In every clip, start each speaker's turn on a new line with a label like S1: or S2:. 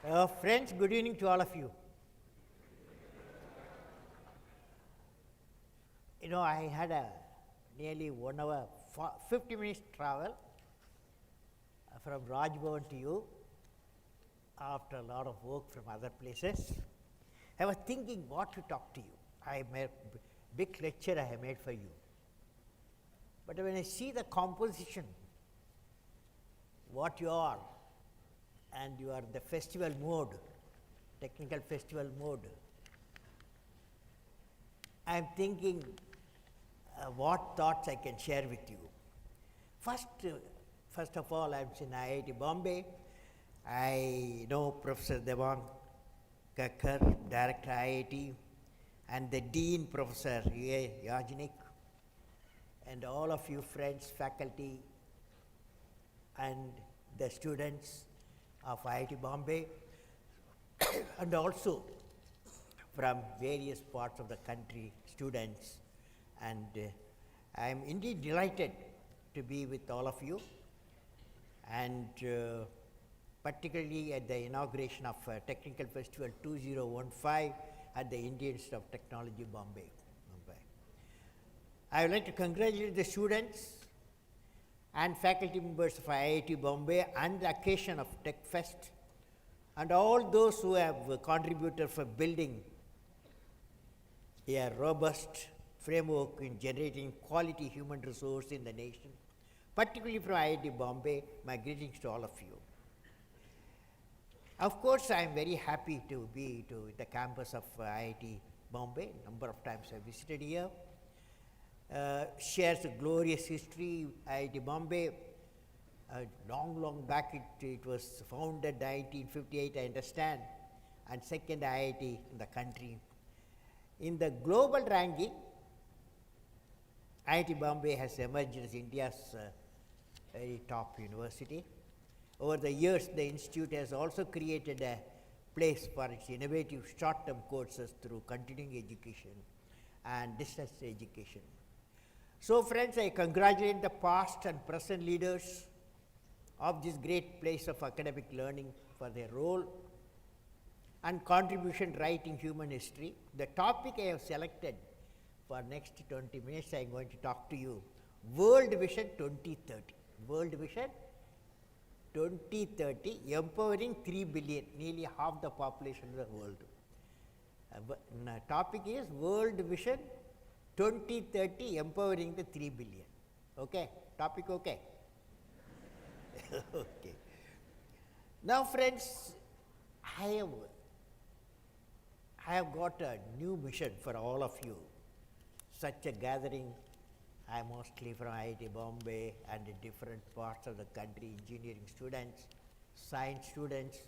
S1: Friends, good evening to all of you. I had a nearly 1 hour, 50 minutes travel from Rajbhavan to you after a lot of work from other places. I was thinking what to talk to you. I made a big lecture I have made for you. But when I see the composition, what you are, and you are the festival mode, technical festival mode, I am thinking what thoughts I can share with you. First of all, I am in IIT Bombay. I know Professor Devang Kakkar, Director IIT, and the Dean, Professor A. Yajnik, and all of you friends, faculty, and the students of IIT Bombay, and also from various parts of the country, students, and I am indeed delighted to be with all of you, and particularly at the inauguration of Technical Festival 2015 at the Indian Institute of Technology, Bombay. I would like to congratulate the students and faculty members of IIT Bombay on the occasion of Tech Fest, and all those who have contributed for building a robust framework in generating quality human resource in the nation, particularly from IIT Bombay. My greetings to all of you. Of course, I am very happy to be to the campus of IIT Bombay. Number of times I visited here. Shares a glorious history. IIT Bombay, long back it was founded 1958, I understand, and second IIT in the country. In the global ranking, IIT Bombay has emerged as India's very top university. Over the years, the institute has also created a place for its innovative short-term courses through continuing education and distance education. So friends, I congratulate the past and present leaders of this great place of academic learning for their role and contribution right in human history. The topic I have selected for next 20 minutes, I am going to talk to you, World Vision 2030. World Vision 2030, empowering 3 billion, nearly half the population of the world. Topic is World Vision 2030, empowering the 3 billion. Okay, topic okay? Okay. Now friends, I have got a new mission for all of you. Such a gathering, I am mostly from IIT Bombay and in different parts of the country, engineering students, science students.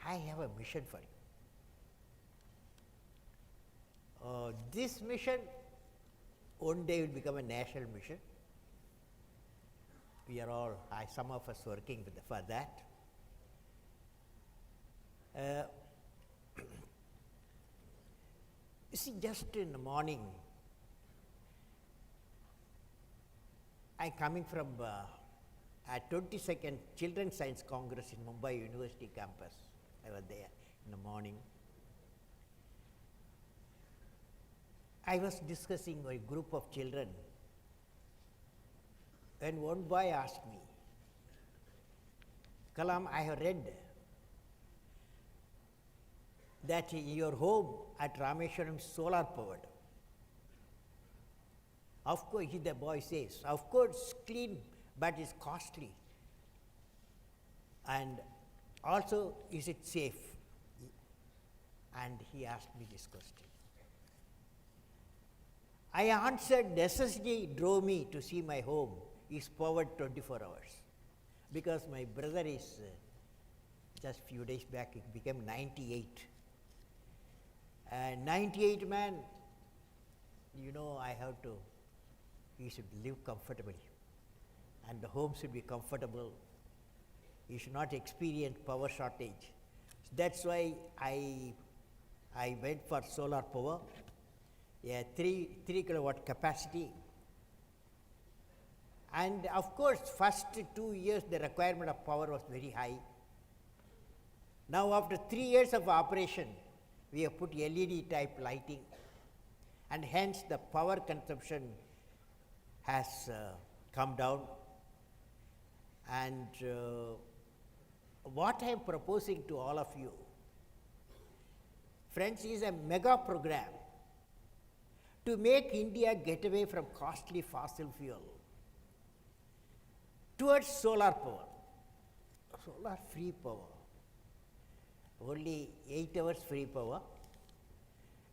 S1: I have a mission for you. This mission one day will become a national mission. We are all, some of us working for that. You see, just in the morning, I coming from a 22nd Children's Science Congress in Mumbai University campus. I was there in the morning. I was discussing with a group of children, and one boy asked me, Kalam, I have read that your home at Rameshwaram is solar powered. Of course, the boy says, of course, clean, but it's costly. And also, is it safe? And he asked me this question. I answered, necessity drove me to see my home is powered 24 hours. Because my brother is, just few days back, he became 98. And 98 man, he should live comfortably. And the home should be comfortable. He should not experience power shortage. That's why I went for solar power. 3 kilowatt capacity, and of course first 2 years the requirement of power was very high, Now, after 3 years of operation, we have put LED type lighting, and hence the power consumption has come down. And what I am proposing to all of you, friends, is a mega program to make India get away from costly fossil fuel towards solar power, solar free power, only 8 hours free power.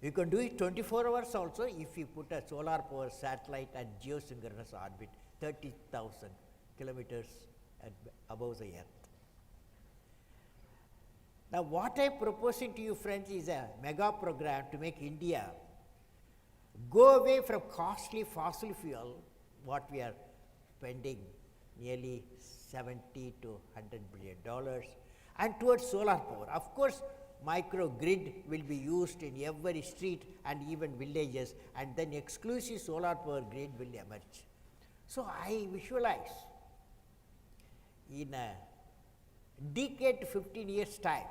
S1: You can do it 24 hours also if you put a solar power satellite at geosynchronous orbit, 30,000 kilometers above the earth. Now, what I am proposing to you, friends, is a mega program to make India go away from costly fossil fuel, what we are spending nearly $70 to $100 billion, and towards solar power. Of course, microgrid will be used in every street and even villages, and then exclusive solar power grid will emerge. So, I visualize in a decade to 15 years time,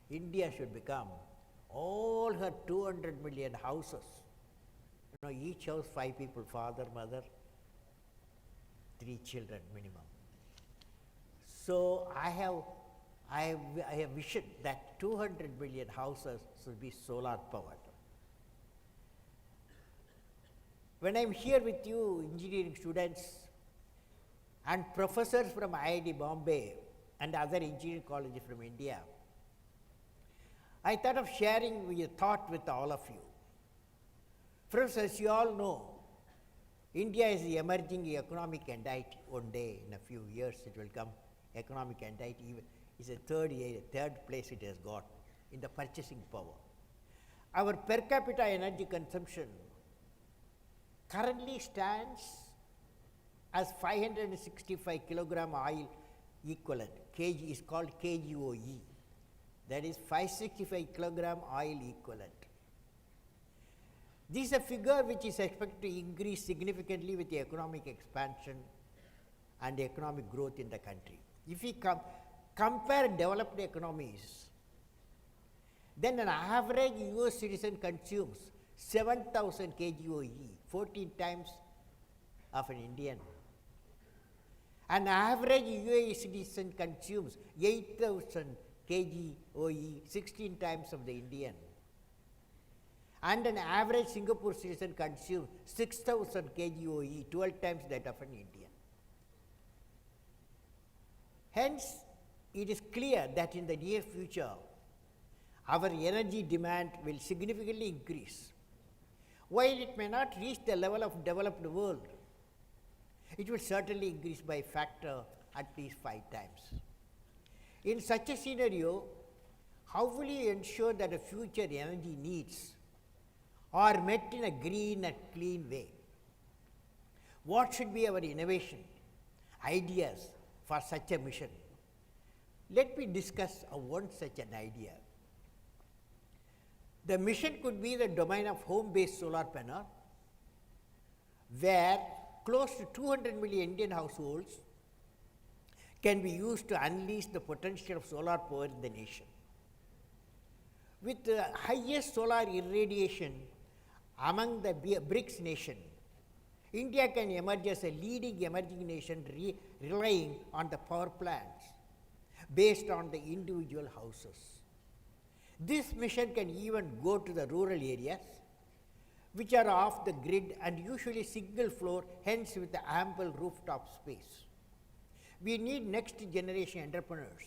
S1: India should become all her 200 million houses, each house 5 people, father, mother, 3 children minimum. So, I have vision that 200 million houses should be solar powered. When I am here with you, engineering students and professors from IIT Bombay and other engineering colleges from India, I thought of sharing a thought with all of you. Friends, as you all know, India is the emerging economic entity. One day, in a few years, it will come economic entity. Even is a third place it has got in the purchasing power. Our per capita energy consumption currently stands as 565 kilogram oil equivalent. Kg is called KGOE. That is 565 kilogram oil equivalent. This is a figure which is expected to increase significantly with the economic expansion and economic growth in the country. If we compare developed economies, then an average US citizen consumes 7,000 kgoe, 14 times of an Indian. An average UAE citizen consumes 8,000 kgoe, 16 times of the Indian. And an average Singapore citizen consumes 6,000 kgoe, 12 times that of an Indian. Hence, it is clear that in the near future, our energy demand will significantly increase. While it may not reach the level of developed world, it will certainly increase by a factor at least 5 times. In such a scenario, how will you ensure that the future energy needs are met in a green and clean way? What should be our innovation, ideas for such a mission? Let me discuss one such an idea. The mission could be the domain of home-based solar panel, where close to 200 million Indian households can be used to unleash the potential of solar power in the nation. With the highest solar irradiation among the BRICS nation, India can emerge as a leading emerging nation relying on the power plants based on the individual houses. This mission can even go to the rural areas, which are off the grid and usually single floor, hence with the ample rooftop space. We need next generation entrepreneurs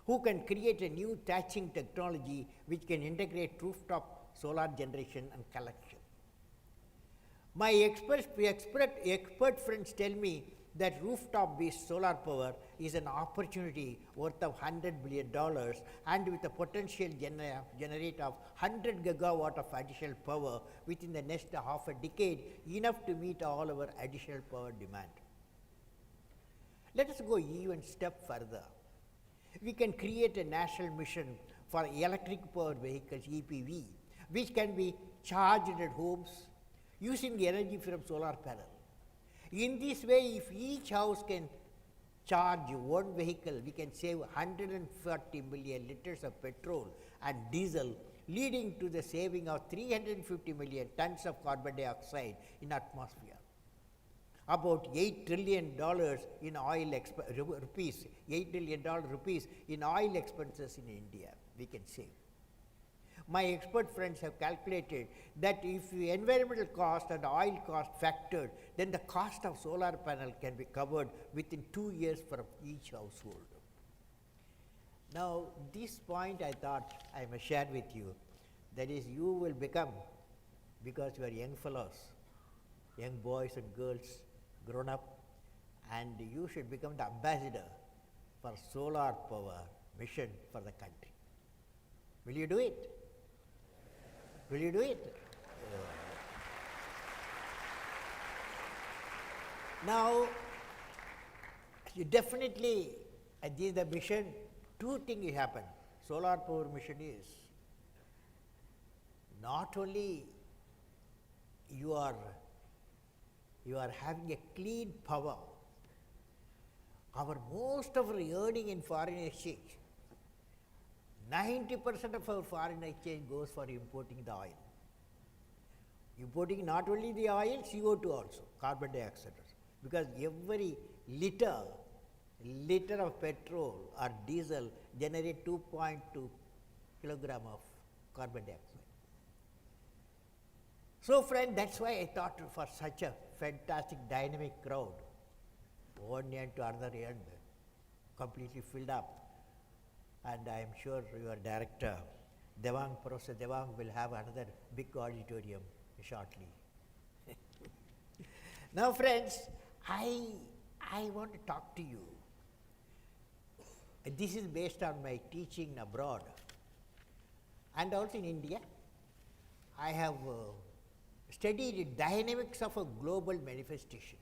S1: who can create a new thatching technology which can integrate rooftop solar generation and collection. My expert friends tell me that rooftop-based solar power is an opportunity worth of $100 billion and with a potential generate of 100 gigawatt of additional power within the next half a decade, enough to meet all our additional power demand. Let us go even step further. We can create a national mission for electric powered vehicles, EPV, which can be charged at homes using the energy from solar panel. In this way, if each house can charge one vehicle, we can save 140 million liters of petrol and diesel, leading to the saving of 350 million tons of carbon dioxide in atmosphere. About $8 trillion in oil rupees, $8 trillion rupees in oil expenses in India we can save. My expert friends have calculated that if the environmental cost and oil cost factored, then the cost of solar panel can be covered within 2 years for each household. Now, this point I thought I must share with you, that is, you will become, because you are young fellows, young boys and girls, grown up, and you should become the ambassador for solar power mission for the country. Will you do it? Will you do it? Now, you definitely, at the mission, two things will happen. Solar power mission is not only you are having a clean power. Most of our earning in foreign exchange, 90% of our foreign exchange goes for importing the oil. Importing not only the oil, CO2 also, carbon dioxide also. Because every liter of petrol or diesel generate 2.2 kilogram of carbon dioxide. So friend, that's why I thought for such a fantastic dynamic crowd, one end to other end, completely filled up. And I am sure your director, Professor Devang will have another big auditorium shortly. Now friends, I want to talk to you. This is based on my teaching abroad and also in India. I have studied dynamics of a global manifestation.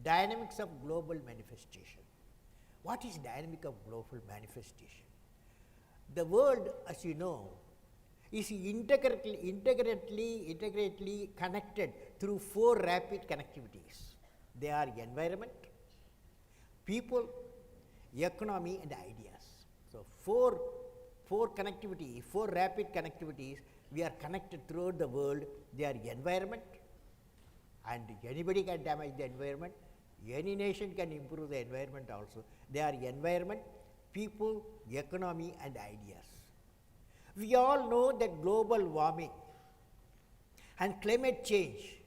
S1: Dynamics of global manifestation. What is dynamic of global manifestation? The world, as you know, is integrally connected through 4 rapid connectivities. They are environment, people, economy and ideas. So, 4 rapid connectivities, we are connected throughout the world. They are environment, and anybody can damage the environment. Any nation can improve the environment also. They are environment, people, economy and ideas. We all know that global warming and climate change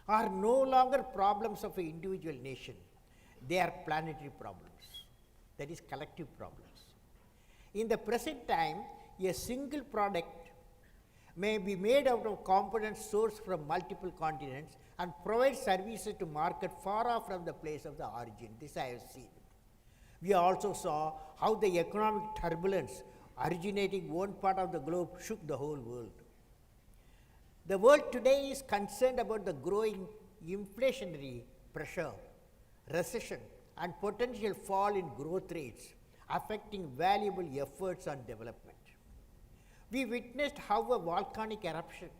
S1: are no longer problems of an individual nation. They are planetary problems, that is collective problems. In the present time, a single product may be made out of components sourced from multiple continents and provide services to market far off from the place of the origin. This I have seen. We also saw how the economic turbulence originating one part of the globe shook the whole world. The world today is concerned about the growing inflationary pressure, recession, and potential fall in growth rates affecting valuable efforts on development. We witnessed how a volcanic eruption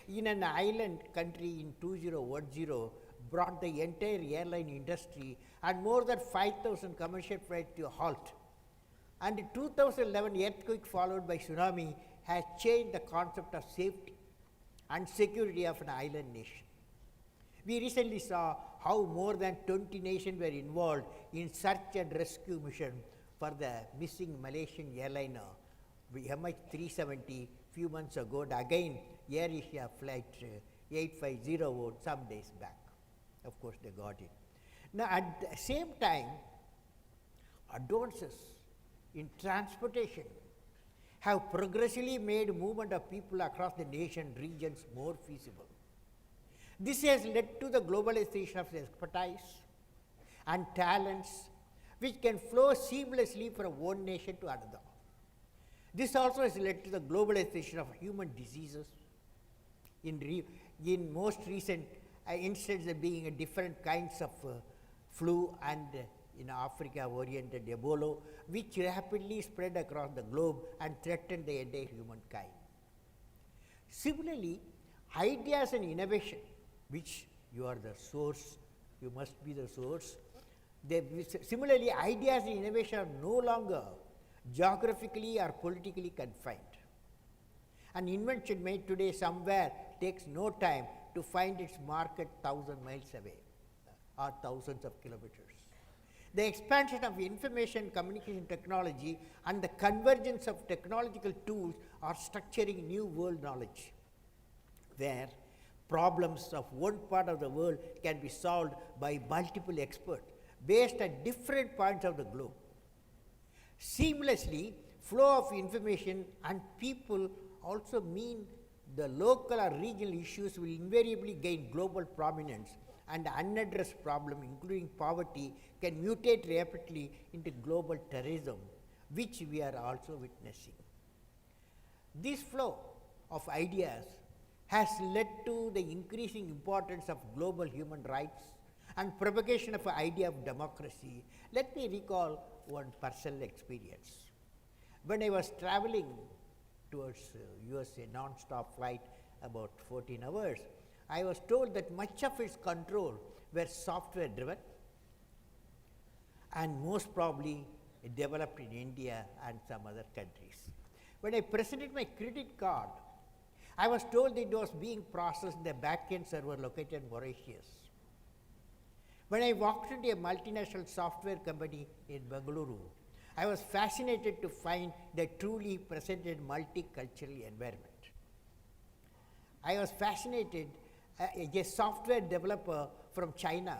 S1: in an island country in 2010 brought the entire airline industry and more than 5,000 commercial flights to a halt. And the 2011 earthquake followed by tsunami has changed the concept of safety and security of an island nation. We recently saw how more than 20 nations were involved in search and rescue mission for the missing Malaysian airliner MH370 few months ago, and again Air Asia flight 8501 some days back. Of course, they got it. Now, at the same time, advances in transportation have progressively made movement of people across the nation regions more feasible. This has led to the globalization of expertise and talents which can flow seamlessly from one nation to another. This also has led to the globalization of human diseases. In most recent instances being different kinds of flu and in Africa oriented Ebola, which rapidly spread across the globe and threatened the entire humankind. Similarly, ideas and innovation, which you are the source, you must be the source, Similarly, ideas and innovation are no longer geographically or politically confined. An invention made today somewhere takes no time to find its market 1,000 miles away or thousands of kilometers. The expansion of information communication technology and the convergence of technological tools are structuring new world knowledge, where problems of one part of the world can be solved by multiple experts based at different points of the globe. Seamlessly, flow of information and people also mean the local or regional issues will invariably gain global prominence, and unaddressed problems, including poverty, can mutate rapidly into global terrorism, which we are also witnessing. This flow of ideas has led to the increasing importance of global human rights and propagation of the idea of democracy. Let me recall one personal experience. When I was traveling towards USA non-stop flight about 14 hours, I was told that much of its control were software driven and most probably developed in India and some other countries. When I presented my credit card, I was told it was being processed in the back-end server located in Mauritius. When I walked into a multinational software company in Bengaluru, I was fascinated to find the truly presented multicultural environment. I was fascinated a software developer from China,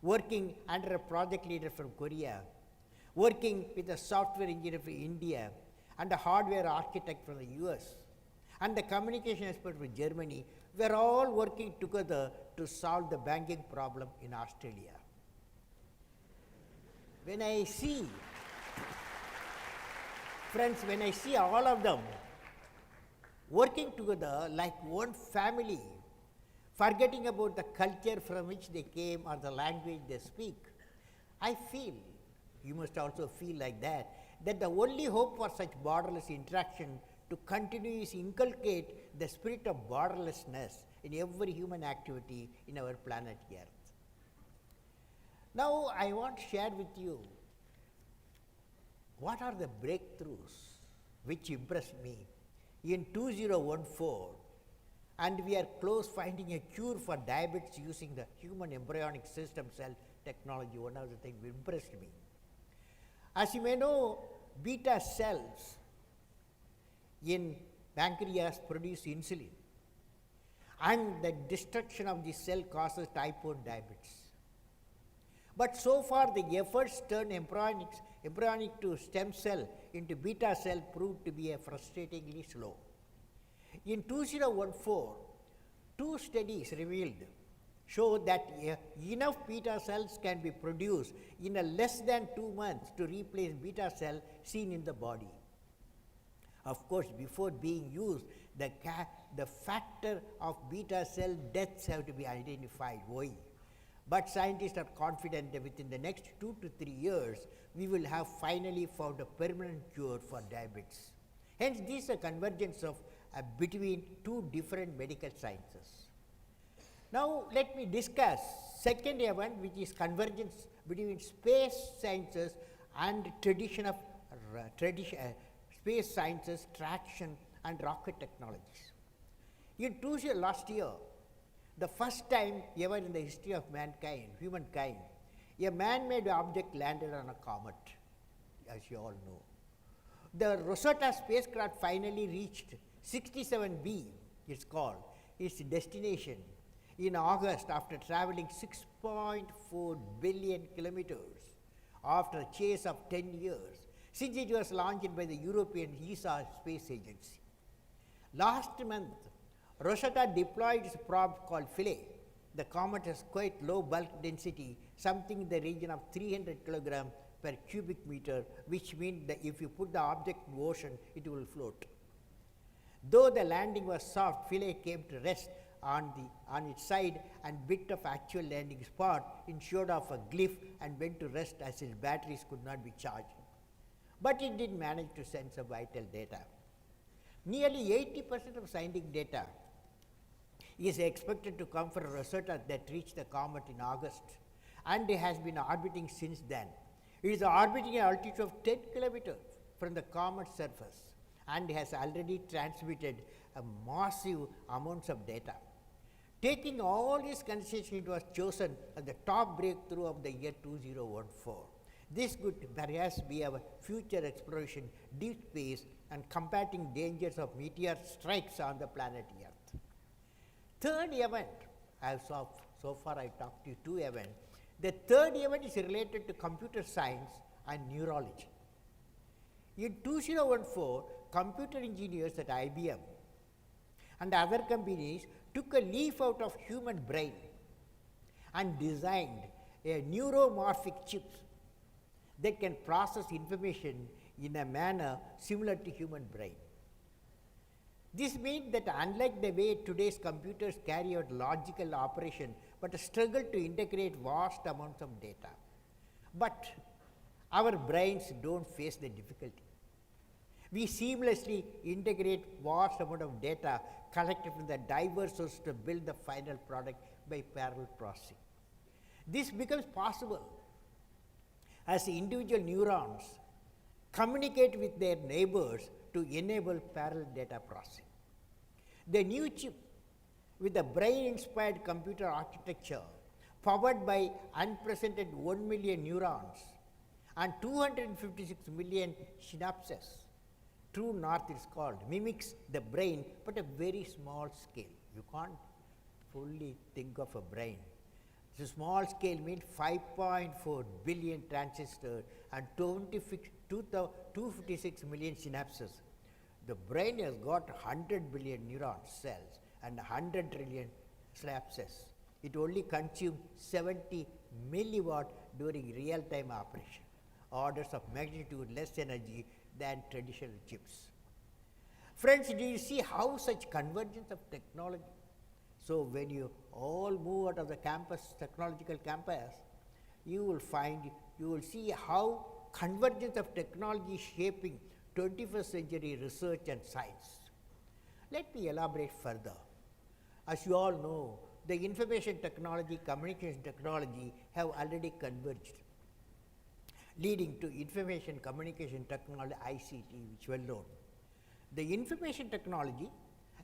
S1: working under a project leader from Korea, working with a software engineer from India, and a hardware architect from the US, and the communication expert from Germany were all working together to solve the banking problem in Australia. When I see, friends, when I see all of them working together like one family, forgetting about the culture from which they came or the language they speak, I feel, you must also feel like that the only hope for such borderless interaction to continue is inculcate the spirit of borderlessness in every human activity in our planet Earth. Now, I want to share with you what are the breakthroughs which impressed me in 2014, and we are close finding a cure for diabetes using the human embryonic stem cell technology. One of the things impressed me. As you may know, beta cells in pancreas produce insulin, and the destruction of this cell causes type 1 diabetes. But so far, the efforts to turn embryonic to stem cell into beta cell proved to be frustratingly slow. In 2014, two studies show that enough beta cells can be produced in less than 2 months to replace beta cell seen in the body. Of course, before being used, the factor of beta cell deaths have to be identified. Why? But scientists are confident that within the next 2 to 3 years, we will have finally found a permanent cure for diabetes. Hence, this is a convergence of between two different medical sciences. Now, let me discuss second event, which is convergence between space sciences and tradition of space sciences, traction, and rocket technologies. Last year, the first time ever in the history of humankind, a man-made object landed on a comet, as you all know. The Rosetta spacecraft finally reached 67B, it's called, its destination in August after traveling 6.4 billion kilometers after a chase of 10 years, since it was launched by the European ESA space agency. Last month, Rosetta deployed its probe called Philae. The comet has quite low bulk density, something in the region of 300 kilograms per cubic meter, which means that if you put the object in the ocean, it will float. Though the landing was soft, Philae came to rest on its side and bit of actual landing spot instead of a glyph and went to rest as its batteries could not be charged. But it did manage to send some vital data. Nearly 80% of scientific data is expected to come from Rosetta that reached the comet in August, and it has been orbiting since then. It is orbiting at an altitude of 10 kilometers from the comet surface and has already transmitted a massive amounts of data. Taking all these considerations, it was chosen as the top breakthrough of the year 2014. This could perhaps be our future exploration deep space and combating dangers of meteor strikes on the planet Earth. Third event, so far I talked to you two events. The third event is related to computer science and neurology. In 2014, computer engineers at IBM and other companies took a leaf out of human brain and designed a neuromorphic chip that can process information in a manner similar to human brain. This means that unlike the way today's computers carry out logical operation but struggle to integrate vast amounts of data, but our brains don't face the difficulty. We seamlessly integrate vast amount of data collected from the diverse sources to build the final product by parallel processing. This becomes possible as individual neurons communicate with their neighbors to enable parallel data processing. The new chip with the brain-inspired computer architecture powered by unprecedented 1 million neurons and 256 million synapses, True North is called, mimics the brain but a very small scale. You can't fully think of a brain. The small scale means 5.4 billion transistors and 256 million synapses. The brain has got 100 billion neuron cells and 100 trillion synapses. It only consumes 70 milliwatt during real-time operation, orders of magnitude less energy than traditional chips. Friends, do you see how such convergence of technology? So when you all move out of the campus, technological campus, you will see how convergence of technology is shaping 21st century research and science. Let me elaborate further. As you all know, the information technology, communication technology have already converged, leading to information communication technology, ICT, which well known. The information technology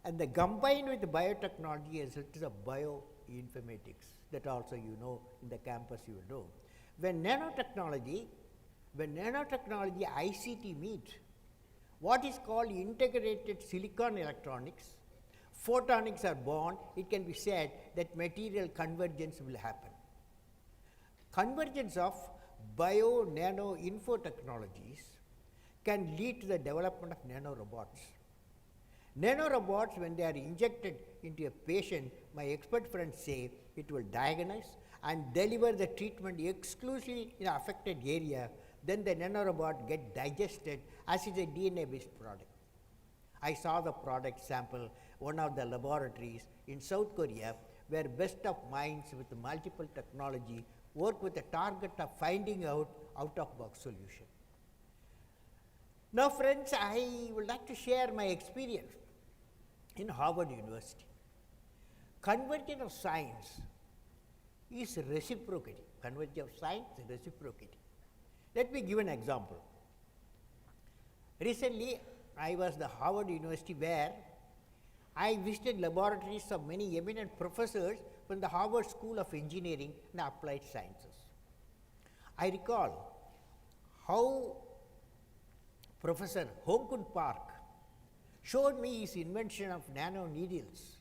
S1: and the combined with the biotechnology as it is a bioinformatics, that also you know in the campus you will know. When nanotechnology ICT meet, what is called integrated silicon electronics, photonics are born, it can be said that material convergence will happen. Convergence of bio, nano, info technologies can lead to the development of nanorobots. Nanorobots, when they are injected into a patient, my expert friends say it will diagnose and deliver the treatment exclusively in affected area. Then the nanorobot get digested as is a DNA-based product. I saw the product sample, one of the laboratories in South Korea, where best of minds with multiple technology work with the target of finding out out-of-box solution. Now friends, I would like to share my experience in Harvard University. Convergence of science is reciprocating. Convergence of science is reciprocating. Let me give an example. Recently, I was at Harvard University where I visited laboratories of many eminent professors from the Harvard School of Engineering and Applied Sciences. I recall how Professor Hong-Kun Park showed me his invention of nano needles,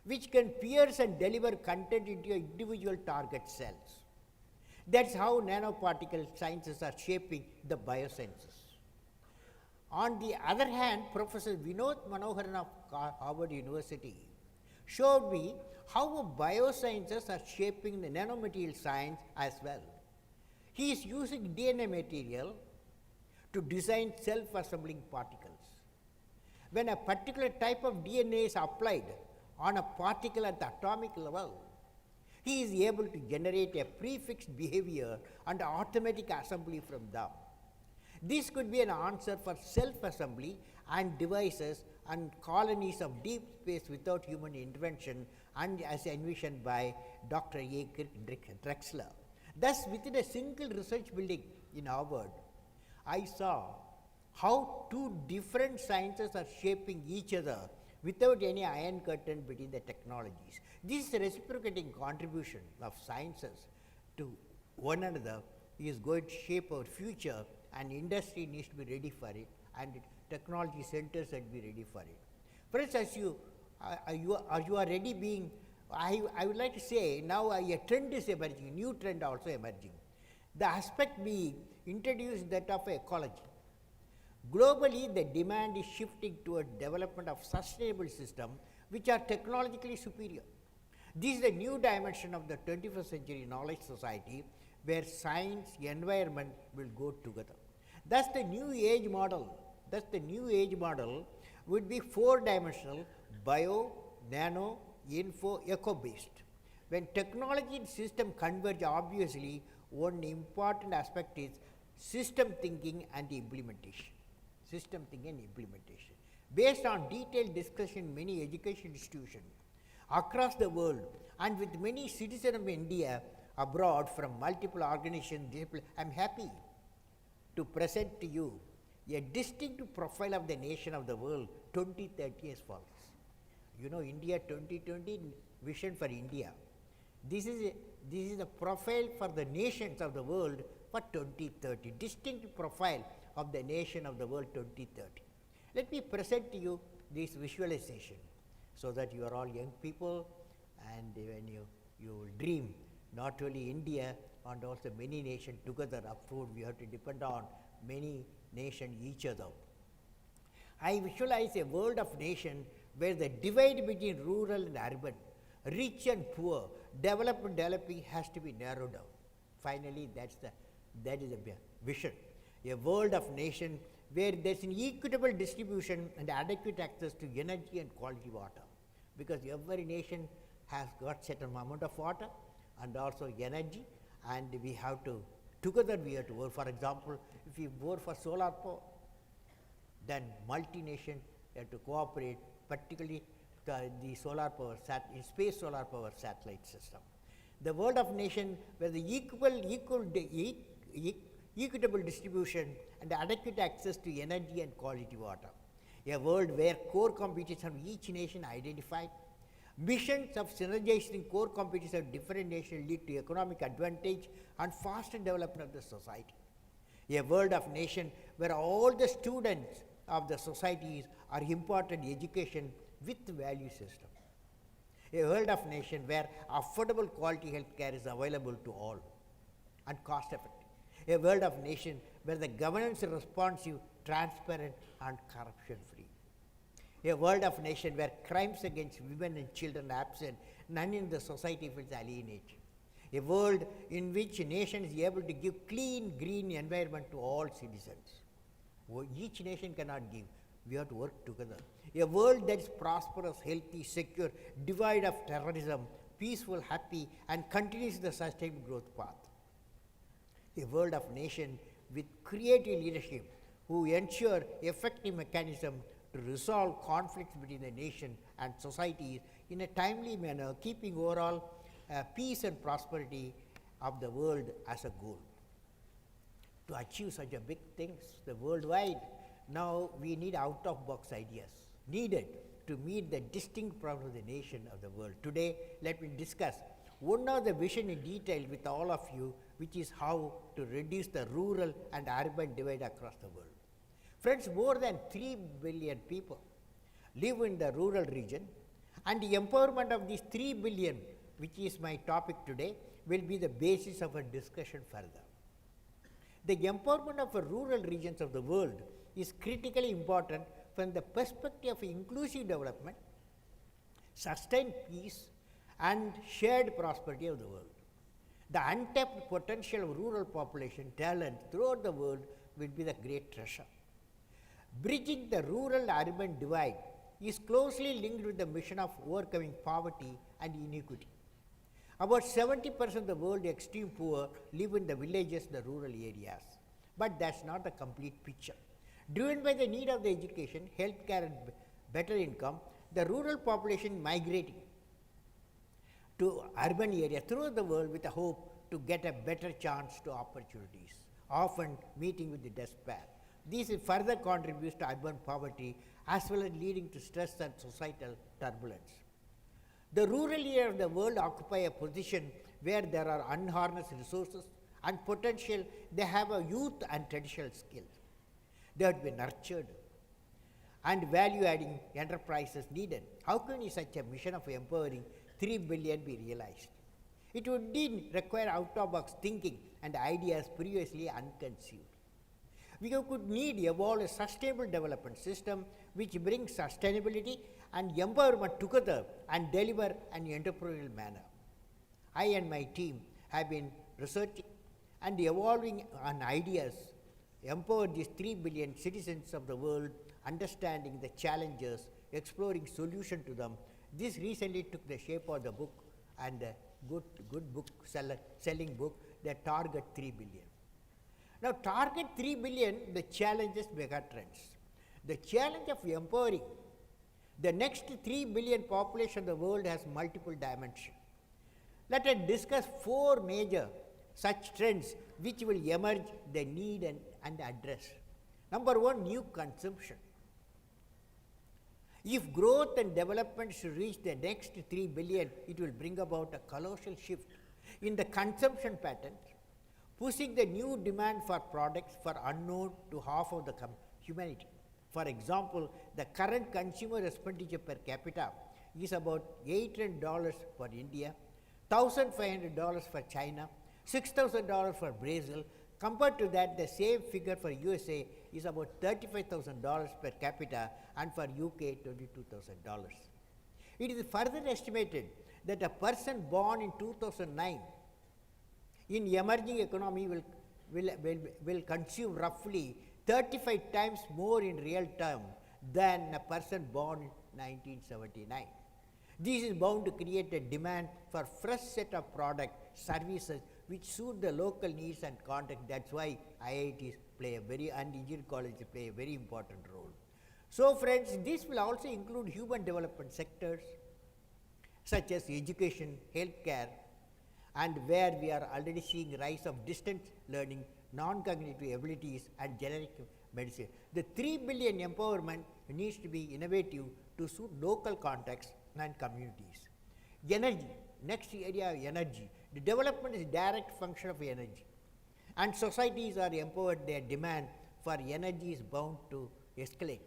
S1: which can pierce and deliver content into individual target cells. That's how nanoparticle sciences are shaping the biosciences. On the other hand, Professor Vinod Manoharan of Harvard University showed me how biosciences are shaping the nanomaterial science as well. He is using DNA material to design self-assembling particles. When a particular type of DNA is applied on a particle at the atomic level, he is able to generate a prefixed behavior and automatic assembly from them. This could be an answer for self-assembly and devices and colonies of deep space without human intervention, and as envisioned by Dr. A. Kirk Drexler. Thus, within a single research building in Harvard, I saw how two different sciences are shaping each other without any iron curtain between the technologies. This reciprocating contribution of sciences to one another is going to shape our future, and industry needs to be ready for it, and technology centers should be ready for it. Friends, as you are ready being, I would like to say now a trend is emerging, a new trend also emerging. The aspect being introduced that of ecology. Globally, the demand is shifting toward development of sustainable systems which are technologically superior. This is the new dimension of the 21st century knowledge society, where science, environment will go together. Thus, the new age model would be four-dimensional: bio, nano, info, eco-based. When technology and system converge, obviously one important aspect is system thinking and implementation. System thinking and implementation. Based on detailed discussion in many education institutions across the world, and with many citizens of India abroad from multiple organizations, I am happy to present to you a distinct profile of the nation of the world 2030 as follows. You know, India 2020 vision for India. This is the profile for the nations of the world for 2030, distinct profile of the nation of the world 2030. Let me present to you this visualization so that you are all young people, and when you will dream not only India and also many nations together. Upward, we have to depend on many nations each other. I visualize a world of nations where the divide between rural and urban, rich and poor, developed and developing has to be narrowed down. Finally, that is the vision. A world of nations where there is an equitable distribution and adequate access to energy and quality water, because every nation has got certain amount of water and also energy, and we have to together we have to work. For example, if we work for solar power, then multi-nation have to cooperate, particularly the solar power space solar power satellite system. The world of nation where the equitable distribution and adequate access to energy and quality water. A world where core competencies of each nation identified, missions of synergizing core competencies of different nations lead to economic advantage and faster development of the society. A world of nation where all the students of the societies are imparted education with value system. A world of nation where affordable quality health care is available to all and cost effective. A world of nation where the governance is responsive, transparent and corruption free. A world of nation where crimes against women and children are absent, none in the society feels alienated. A world in which a nation is able to give clean, green environment to all citizens. Each nation cannot give, we have to work together. A world that is prosperous, healthy, secure, devoid of terrorism, peaceful, happy and continues the sustainable growth path. A world of nation with creative leadership who ensure effective mechanism to resolve conflicts between the nation and societies in a timely manner, keeping overall peace and prosperity of the world as a goal. To achieve such a big things, the worldwide, now we need out-of-box ideas needed to meet the distinct problems of the nation of the world. Today, let me discuss one of the vision in detail with all of you, which is how to reduce the rural and urban divide across the world. Friends, more than 3 billion people live in the rural region, and the empowerment of these 3 billion, which is my topic today, will be the basis of our discussion further. The empowerment of the rural regions of the world is critically important from the perspective of inclusive development, sustained peace and shared prosperity of the world. The untapped potential of rural population talent throughout the world will be the great treasure. Bridging the rural-urban divide is closely linked with the mission of overcoming poverty and inequity. About 70% of the world extreme poor live in the villages, the rural areas, but that's not the complete picture. Driven by the need of the education, healthcare and better income, the rural population migrating. to urban areas throughout the world with a hope to get a better chance to opportunities, often meeting with the despair. This further contributes to urban poverty as well as leading to stress and societal turbulence. The rural area of the world occupy a position where there are unharnessed resources and potential. They have a youth and traditional skills. They have to be nurtured and value-adding enterprises needed. How can such a mission of empowering 3 billion be realized? It would indeed require out-of-box thinking and ideas previously unconceived. We could need evolve a sustainable development system which brings sustainability and empowerment together and deliver an entrepreneurial manner. I and my team have been researching and evolving on ideas, empower these 3 billion citizens of the world, understanding the challenges, exploring solutions to them. This recently took the shape of the book and a good book, selling book, the Target 3 billion. Now, Target 3 billion, the challenges, megatrends. The challenge of empowering the next 3 billion population of the world has multiple dimensions. Let us discuss 4 major such trends which will emerge, the need and address. Number 1, new consumption. If growth and development should reach the next 3 billion, it will bring about a colossal shift in the consumption patterns, pushing the new demand for products for unknown to half of the humanity. For example, the current consumer expenditure per capita is about $800 for India, $1,500 for China, $6,000 for Brazil. Compared to that, the same figure for USA is about $35,000 per capita and for UK $22,000. It is further estimated that a person born in 2009 in emerging economy will consume roughly 35 times more in real term than a person born in 1979. This is bound to create a demand for fresh set of product services which suit the local needs and context. That's why IITs play a very and engineering colleges play a very important role. So friends, this will also include human development sectors such as education, healthcare, and where we are already seeing rise of distance learning, non-cognitive abilities and generic medicine. The 3 billion empowerment needs to be innovative to suit local contexts and communities. Energy, next area of energy. The development is direct function of energy, and societies are empowered. Their demand for energy is bound to escalate.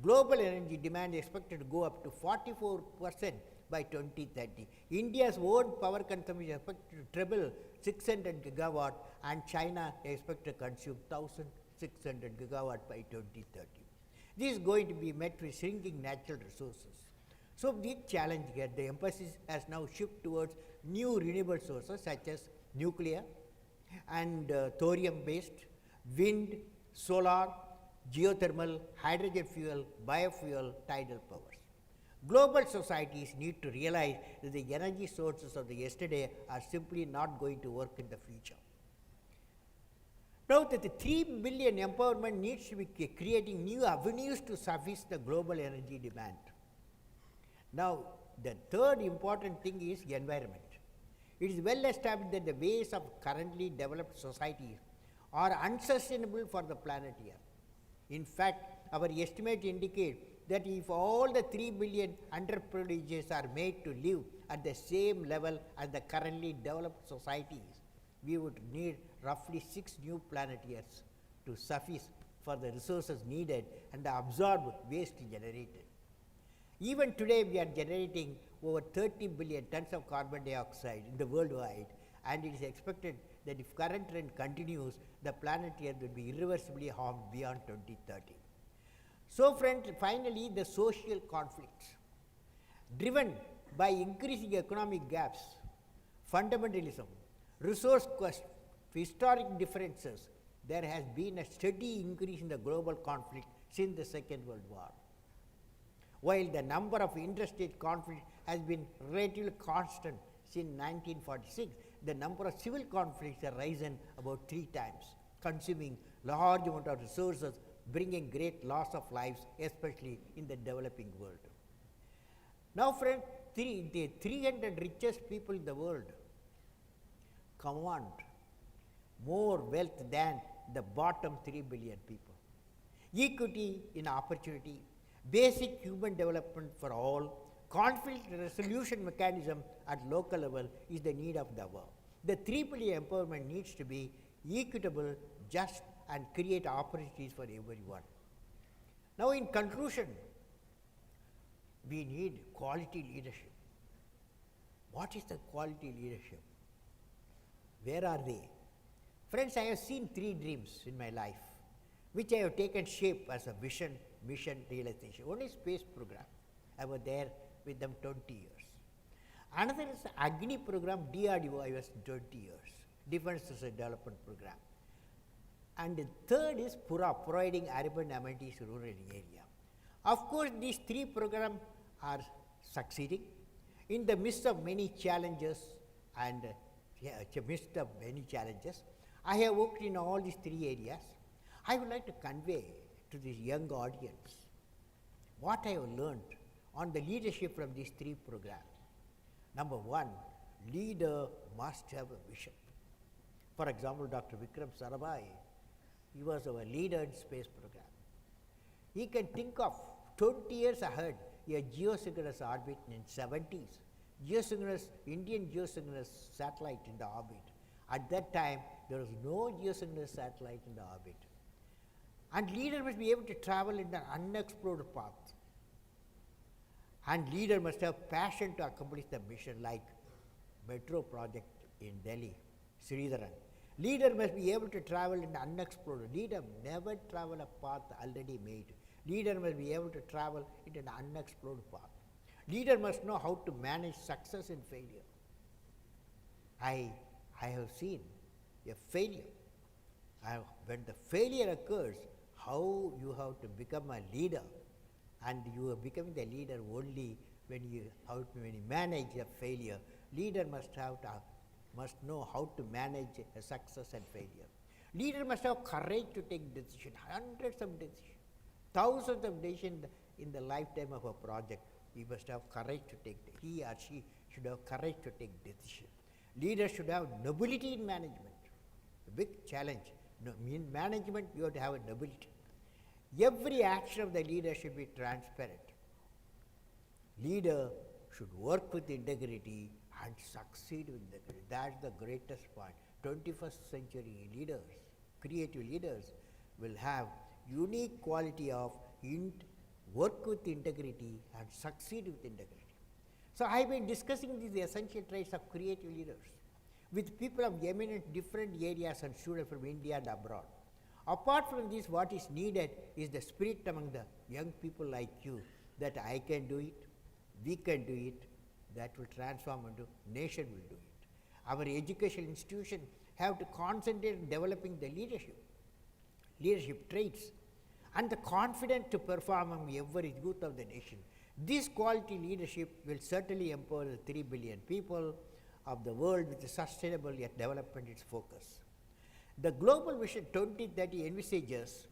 S1: Global energy demand is expected to go up to 44% by 2030. India's own power consumption is expected to treble 600 gigawatt, and China is expected to consume 1,600 gigawatt by 2030. This is going to be met with shrinking natural resources. So, big challenge here, the emphasis has now shifted towards new renewable sources such as nuclear and thorium based, wind, solar, geothermal, hydrogen fuel, biofuel, tidal powers. Global societies need to realize that the energy sources of the yesterday are simply not going to work in the future. Now that the 3 billion empowerment needs to be creating new avenues to service the global energy demand. Now, the third important thing is environment. It is well established that the ways of currently developed societies are unsustainable for the planet Earth. In fact, our estimates indicate that if all the 3 billion underprivileged are made to live at the same level as the currently developed societies, we would need roughly 6 new planet Earths to suffice for the resources needed and the absorbed waste generated. Even today, we are generating over 30 billion tons of carbon dioxide in the worldwide, and it is expected that if current trend continues, the planet Earth will be irreversibly harmed beyond 2030. So friends, finally the social conflicts. Driven by increasing economic gaps, fundamentalism, resource quest, historic differences, there has been a steady increase in the global conflict since the Second World War. While the number of interstate conflicts has been relatively constant since 1946, the number of civil conflicts have risen about 3 times, consuming large amount of resources, bringing great loss of lives, especially in the developing world. Now friends, the 300 richest people in the world command more wealth than the bottom 3 billion people. Equity in opportunity, basic human development for all, conflict resolution mechanism at local level is the need of the hour. The 3 billion empowerment needs to be equitable, just, and create opportunities for everyone. Now, in conclusion, we need quality leadership. What is the quality leadership? Where are they? Friends, I have seen 3 dreams in my life, which I have taken shape as a vision, mission, realization. One is space program. I was there with them 20 years. Another is Agni program, DRDO, I was 20 years, Defense Research Development Program. And the third is PURA, providing urban amenities rural area. Of course, these 3 programs are succeeding in the midst of many challenges and I have worked in all these 3 areas. I would like to convey to this young audience what I have learned on the leadership from these 3 programs. Number 1, leader must have a vision. For example, Dr. Vikram Sarabhai, he was our leader in space program. He can think of 20 years ahead a geosynchronous orbit in 70s, Indian geosynchronous satellite in the orbit. At that time, there was no geosynchronous satellite in the orbit. And leader must be able to travel in an unexplored path. And leader must have passion to accomplish the mission, like metro project in Delhi, Sridharan. Leader must be able to travel in the unexplored. Leader never travel a path already made. Leader must be able to travel into an unexplored path. Leader must know how to manage success and failure. I have seen a failure. When the failure occurs, how you have to become a leader, and you are becoming the leader only when you manage a failure. Leader must know how to manage a success and failure. Leader must have courage to take decisions, hundreds of decisions, thousands of decisions in the lifetime of a project. He must have courage to take, he or she should have courage to take decisions. Leader should have nobility in management. A big challenge. In management, you have to have a nobility. Every action of the leader should be transparent. Leader should work with integrity and succeed with integrity. That's the greatest point. 21st century leaders, creative leaders, will have unique quality of work with integrity and succeed with integrity. So, I have been discussing these essential traits of creative leaders with people of eminent different areas and students from India and abroad. Apart from this, what is needed is the spirit among the young people like you, that I can do it, we can do it, that will transform into nation will do it. Our educational institutions have to concentrate on developing the leadership traits and the confidence to perform among every youth of the nation. This quality leadership will certainly empower the 3 billion people of the world with a sustainable yet development its focus. The Global Vision 2030 envisages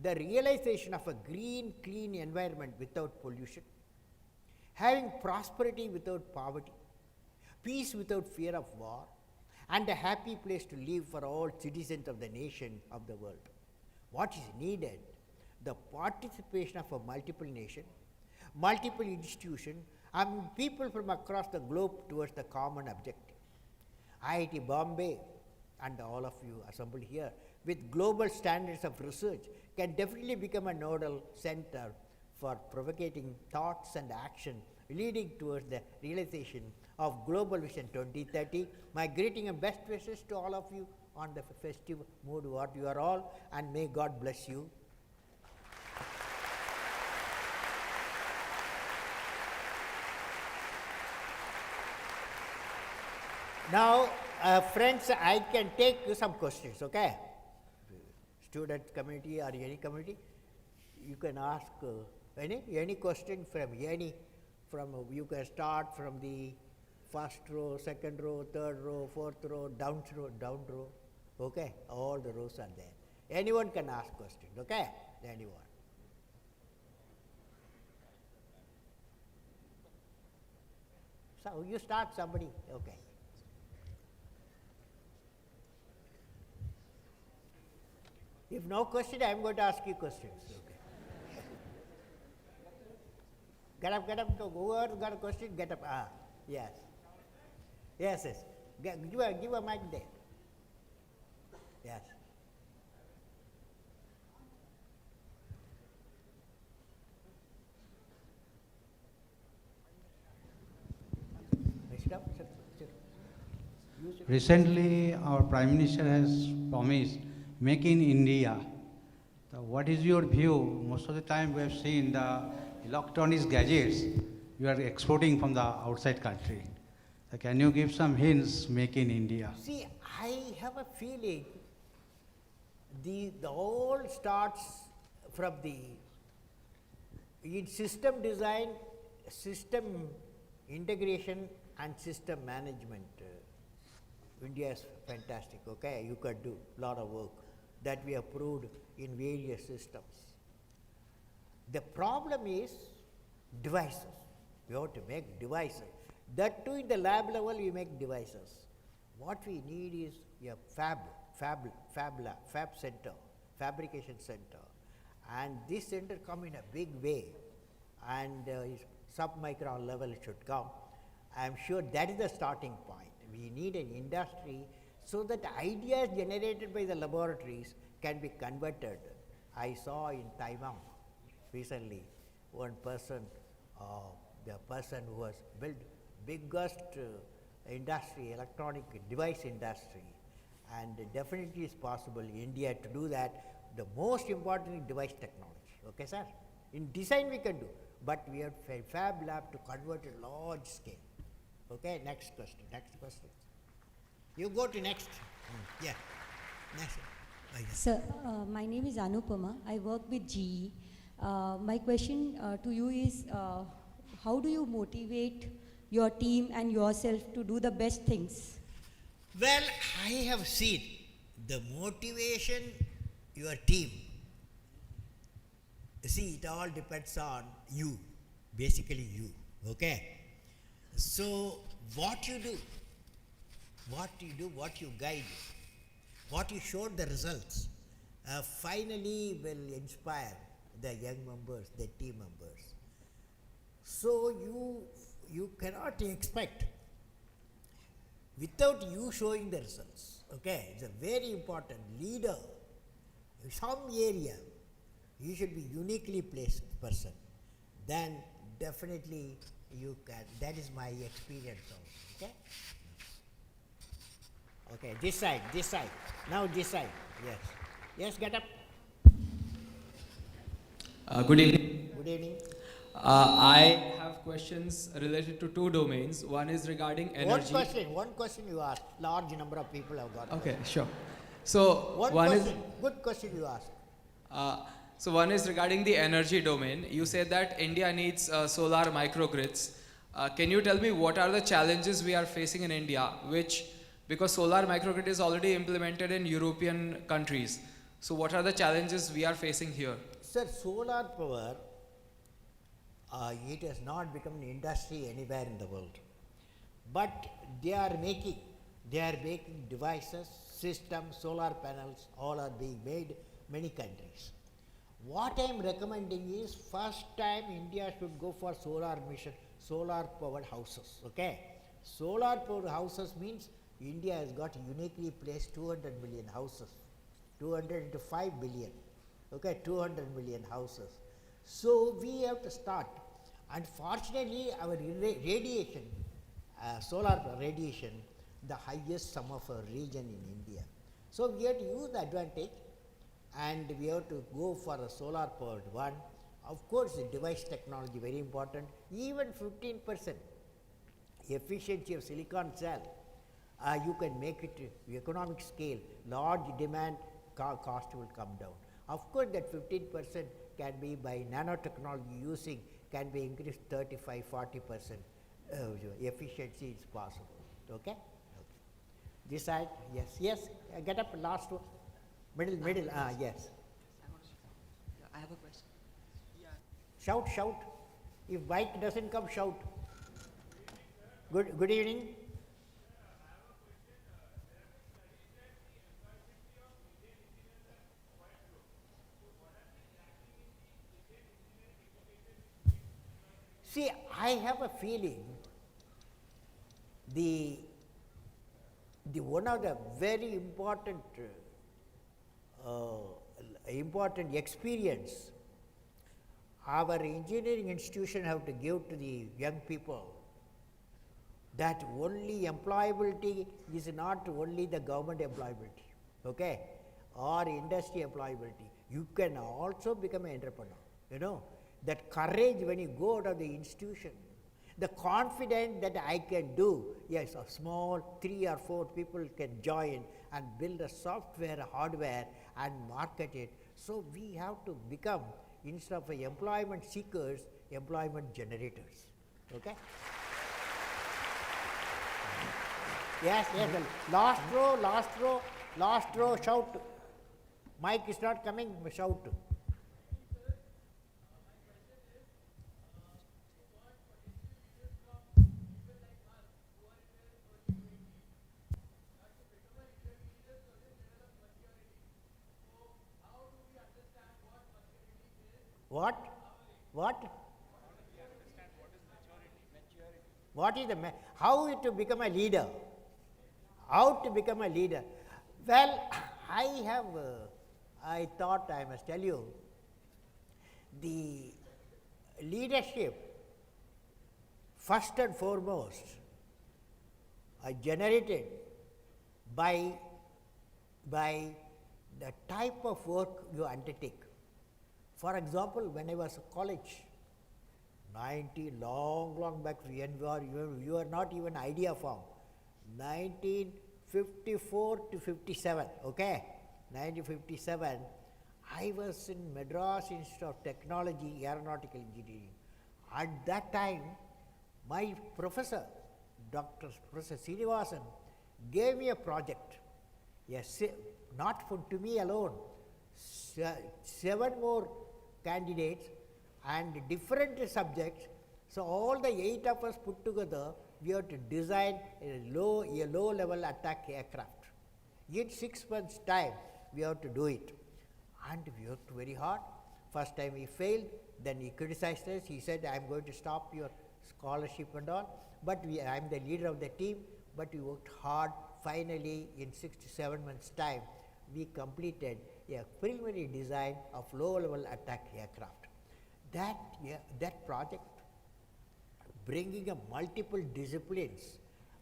S1: the realization of a green, clean environment without pollution, having prosperity without poverty, peace without fear of war, and a happy place to live for all citizens of the nation of the world. What is needed? The participation of a multiple nation, multiple institutions, and people from across the globe towards the common objective. IIT Bombay and all of you assembled here with global standards of research can definitely become a nodal center for propagating thoughts and action leading towards the realization of Global Vision 2030. My greeting and best wishes to all of you on the festive mood what you are all, and may God bless you. Now, friends, I can take some questions, okay? Student community or any community, you can ask any question from you can start from the first row, second row, third row, fourth row, down row, okay? All the rows are there. Anyone can ask questions, okay? Anyone. So you start somebody, okay. If no question, I am going to ask you questions. Okay. Get up. Whoever got a question, get up. Ah, yes. Yes. Give a mic there. Yes. Sit up, sit. Use it.
S2: Recently, our Prime Minister has promised Make in India. So what is your view? Most of the time we have seen the electronics gadgets you are exporting from the outside country. So can you give some hints, Make in India?
S1: See, I have a feeling the all starts from the in system design, system integration and system management. India is fantastic, okay? You could do a lot of work that we have proved in various systems. The problem is devices. We have to make devices. That too in the lab level we make devices. What we need is a fab center, fabrication center. And this center come in a big way and sub-micron level should come. I am sure that is the starting point. We need an industry so that ideas generated by the laboratories can be converted. I saw in Taiwan recently one person, the person who has built biggest industry, electronic device industry, and definitely is possible in India to do that. The most important is device technology, okay sir? In design we can do, but we have fab lab to convert it large scale. Okay, next question. You go to next. Yeah, next. Oh, yeah.
S3: Sir, my name is Anupama. I work with GE. My question to you is, how do you motivate your team and yourself to do the best things?
S1: Well, I have seen the motivation, your team. See, it all depends on you, basically you, okay? So, what you do, what you guide, what you show the results, finally will inspire the young members, the team members. So, you cannot expect without you showing the results, okay? It's a very important leader. In some area, you should be uniquely placed person. Then definitely you can, that is my experience also, okay? Okay, this side, now this side, yes. Yes, get up.
S4: Good evening.
S1: Good evening.
S4: I have questions related to two domains. One is regarding energy.
S1: One question you ask. Large number of people have got.
S4: Okay, sure. So
S1: One question, good question you ask.
S4: So one is regarding the energy domain. You said that India needs solar microgrids. Can you tell me what are the challenges we are facing in India, because solar microgrid is already implemented in European countries. So what are the challenges we are facing here?
S1: Sir, solar power, it has not become an industry anywhere in the world. But they are making devices, systems, solar panels, all are being made many countries. What I am recommending is first time India should go for solar powered houses, okay? Solar powered houses means India has got uniquely placed 200 million houses, 200 into 5 billion, okay, 200 million houses. So we have to start. Unfortunately, our radiation, solar radiation, the highest sum of our region in India. So we have to use the advantage and we have to go for a solar powered one. Of course, the device technology very important. Even 15% efficiency of silicon cell, you can make it economic scale, large demand, cost will come down. Of course, that 15% can be by nanotechnology using, can be increased 35-40%. Efficiency is possible. Okay? Okay. This side, yes. Get up, last one. Middle, yes.
S5: I have a question.
S1: Shout. If mic doesn't come, shout. Good evening. See, I have a feeling the one of the very important experience our engineering institution have to give to the young people, that only employability is not only the government employability, okay, or industry employability. You can also become an entrepreneur. You know, that courage when you go out of the institution, the confidence that I can do, yes, a small 3 or 4 people can join and build a software, hardware and market it. So we have to become, instead of employment seekers, employment generators. Okay? Yes, yes, the last row, shout. Mic is not coming, shout. What? What is how to become a leader? How to become a leader? Well, I thought I must tell you, the leadership, first and foremost, generated by the type of work you undertake. For example, when I was in college, long back, when you are not even idea form, 1954 to 57, okay? 1957, I was in Madras Institute of Technology, Aeronautical Engineering. At that time, my professor, Dr. Professor Srinivasan, gave me a project. Yes, not to me alone, 7 more candidates and different subjects. So all the 8 of us put together, we have to design a low level attack aircraft. In 6 months' time, we have to do it. And we worked very hard. First time we failed, then he criticized us. He said, I am going to stop your scholarship and all. But I am the leader of the team, but we worked hard. Finally, in 6 to 7 months' time, we completed a preliminary design of low-level attack aircraft. That project, bringing a multiple disciplines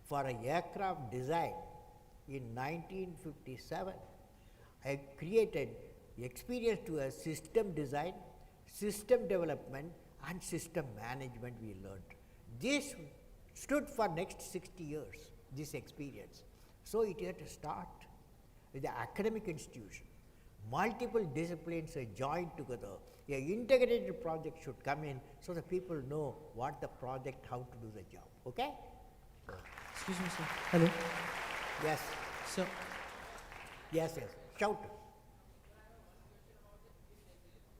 S1: for an aircraft design in 1957, I created experience to a system design, system development and system management we learned. This stood for next 60 years, this experience. So it had to start with the academic institution. Multiple disciplines are joined together. An integrated project should come in so that people know what the project, how to do the job. Okay?
S6: Excuse me, sir. Hello.
S1: Yes.
S6: Sir,
S1: Yes. Shout.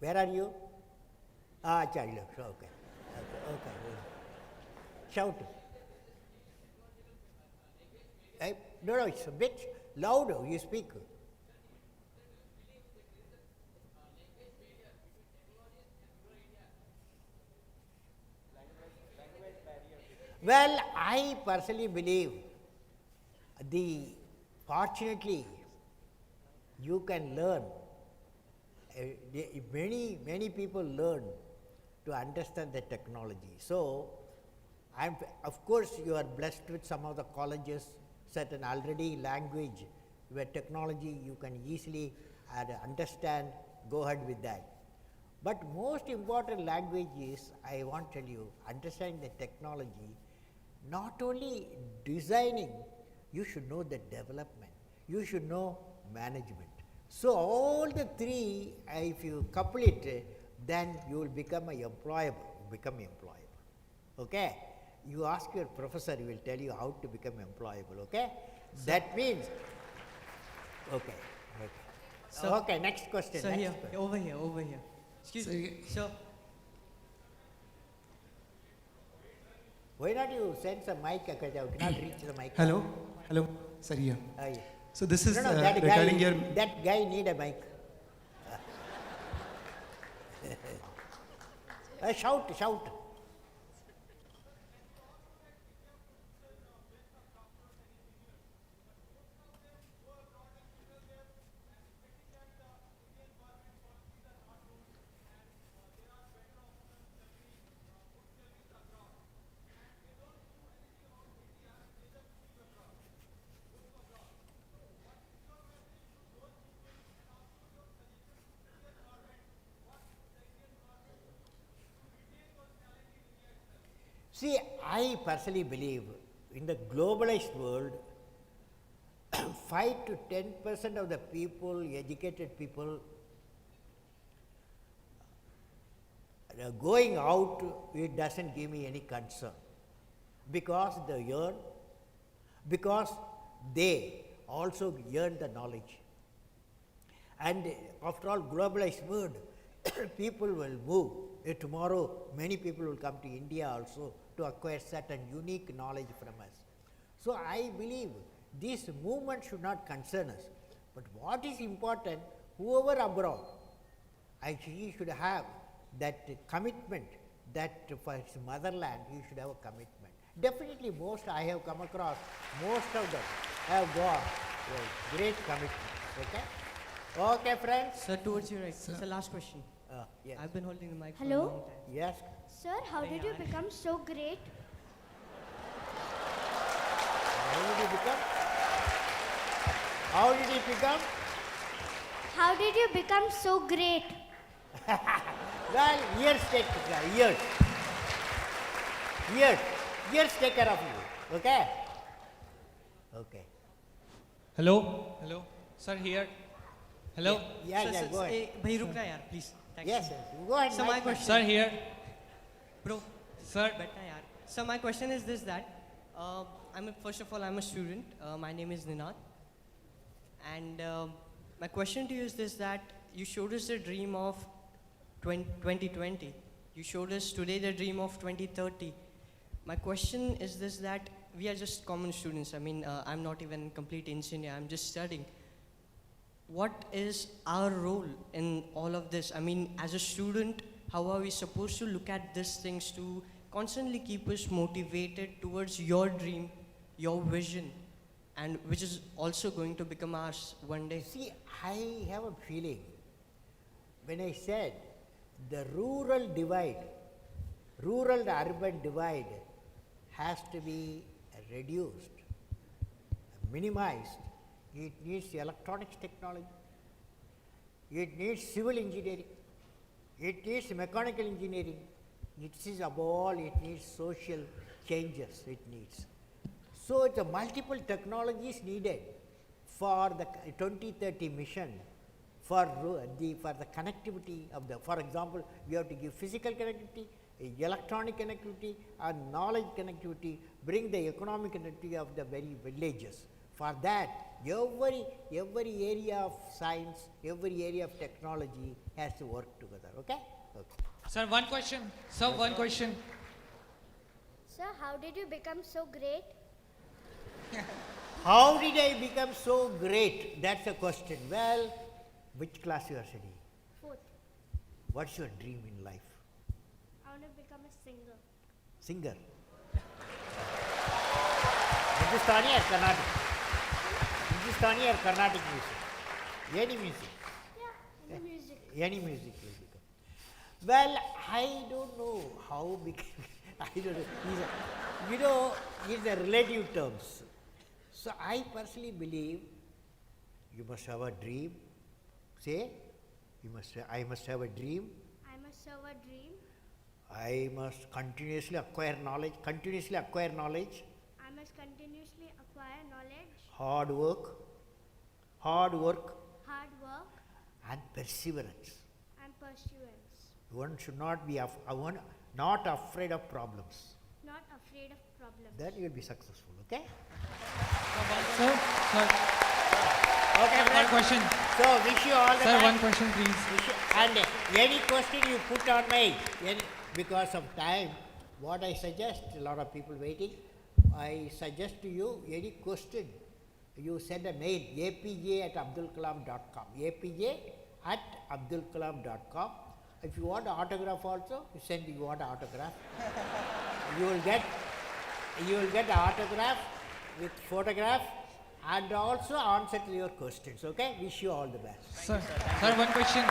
S1: Where are you? Child. Okay. Shout. No, it's a bit louder. You speak. Well, I personally believe fortunately you can learn, many people learn to understand the technology. So, of course you are blessed with some of the colleges, certain already language where technology you can easily understand, go ahead with that. But most important language is, I want to tell you, understanding the technology, not only designing, you should know the development, you should know management. So all the three, if you couple it, then you will become employable, okay? You ask your professor, he will tell you how to become employable, okay? So that means, okay.
S6: Sir,
S1: okay, next question.
S6: sir,
S1: next
S6: here,
S1: question.
S6: over here. Excuse me, sir.
S1: Why not you send some mic? I cannot reach the mic.
S7: Hello, hello, sir here.
S1: Yeah.
S7: So this is
S1: No, no, that
S7: regarding
S1: guy,
S7: your.
S1: that guy need a mic. Shout, shout. See, I personally believe in the globalized world, 5 to 10% of the people, educated people, going out, it doesn't give me any concern because they earn, because they also earn the knowledge. And after all, globalized world, people will move. Tomorrow, many people will come to India also to acquire certain unique knowledge from us. So, I believe this movement should not concern us, but what is important, whoever abroad, he should have that commitment that for his motherland he should have a commitment. Definitely most I have come across, most of them have got a great commitment. Okay? Okay, friends?
S6: Sir, towards your right. Sir, last question.
S1: Yes.
S6: I've been holding the mic for a
S8: Hello?
S6: long time.
S1: Yes.
S8: Sir, how did you become so great?
S1: How did he become? How did he become?
S8: How did you become so great?
S1: Well, years take years. Years take care of you. Okay? Okay.
S9: Hello, hello, sir here. Hello,
S1: Yeah,
S6: Sir,
S1: go ahead.
S6: bhai, ruk na yaar, please. Thanks.
S1: Yes, yes. Go ahead.
S6: So my question,
S9: sir here,
S6: bro,
S9: sir.
S6: betna yaar. So my question is this: that first of all, I'm a student. My name is Ninad, and my question to you is this: that you showed us the dream of 2020. You showed us today the dream of 2030. My question is this: that we are just common students. I mean, I'm not even complete engineer. I'm just studying. What is our role in all of this? I mean, as a student, how are we supposed to look at these things to constantly keep us motivated towards your dream, your vision, and which is also going to become ours one day?
S1: See, I have a feeling when I said the rural divide, rural to urban divide has to be reduced, minimized. It needs electronics technology, it needs civil engineering, it needs mechanical engineering, it is above all, it needs social changes, it needs. So, the multiple technologies needed for the 2030 mission, for the connectivity of the, for example, we have to give physical connectivity, electronic connectivity and knowledge connectivity, bring the economic connectivity of the very villages. For that, every area of science, every area of technology has to work together. Okay? Okay.
S9: Sir, one question. Sir, one question.
S8: Sir, how did you become so great?
S1: How did I become so great? That's a question. Well, which class you are studying?
S8: 4th.
S1: What's your dream in life?
S8: I want to become a singer.
S1: Singer. Hindustani or Carnatic? Hindustani or Carnatic music? Any music?
S8: Yeah, and music.
S1: Any music will become. Well, I don't know how became. I don't know. You know, it's a relative terms. So I personally believe you must have a dream. Say, I must have a dream.
S8: I must have a dream.
S1: I must continuously acquire knowledge. Continuously acquire knowledge.
S8: I must continuously acquire knowledge,
S1: Hard work,
S8: hard work,
S1: and perseverance.
S8: and pursuance.
S1: One should not be not afraid of problems.
S8: Not afraid of problems.
S1: Then you will be successful. Okay?
S9: Sir, sir,
S1: Okay,
S9: one
S1: friends.
S9: question.
S1: So wish you all the
S9: Sir,
S1: best.
S9: one question, please.
S1: And any question you put on my, because of time, what I suggest, a lot of people waiting, I suggest to you any question, you send a mail, apj@abdulkalam.com, apj@abdulkalam.com. If you want an autograph also, you send you want an autograph. you will get an autograph with photograph and also answer to your questions. Okay? Wish you all the best.
S9: Sir, one question.